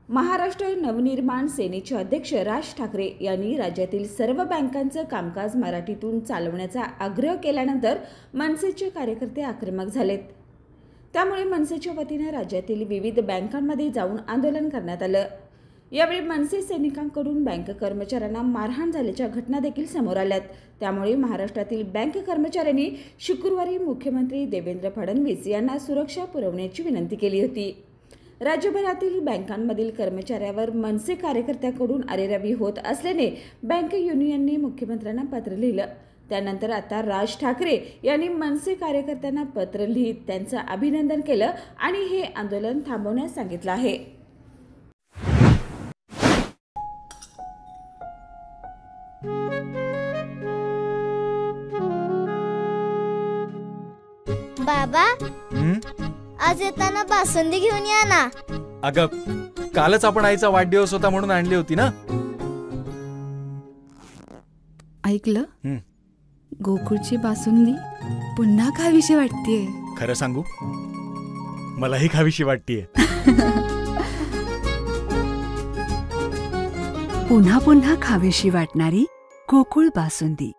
महाराष्ट्र नवनिर्माण सेनेचे अध्यक्ष राज ठाकरे यांनी राज्यातील सर्व बँकांचं कामकाज मराठीतून चालवण्याचा आग्रह केल्यानंतर मनसेचे कार्यकर्ते आक्रमक झालेत। त्यामुळे मनसेच्या वतीने राज्यातील विविध बँकांमध्ये जाऊन आंदोलन करण्यात आलं। यावेळी मनसे सैनिकांकडून बँक कर्मचाऱ्यांना मारहाण झाल्याच्या घटना देखील समोर आल्यात। त्यामुळे महाराष्ट्रातील बँक कर्मचाऱ्यांनी शुक्रवारी मुख्यमंत्री देवेंद्र फडणवीस यांना सुरक्षा पुरवण्याची विनंती केली होती। राज्यभरातील बँकांमधील कर्मचाऱ्यावर मनसे कार्यकर्त्यांकडून अरेरावी होत असल्याने बँक युनियनने मुख्यमंत्र्यांना पत्र लिहिलं। त्यानंतर आता राज ठाकरे यांनी मनसे कार्यकर्त्यांना पत्र लिहित त्यांचं अभिनंदन केलं आणि हे आंदोलन थांबवण्यास सांगितलं आहे। बाबा, आज येताना बासुंदी घेऊन या ना। अगं, कालच आपण आईचा वाढदिवस होता म्हणून आणली होती ना। ऐकलं? गोकुळची बासुंदी पुन्हा खावीशी वाटतेय। खरं सांगू, मलाही खावीशी वाटतेय। पुन्हा पुन्हा खावीशी वाटणारी गोकुळ बासुंदी।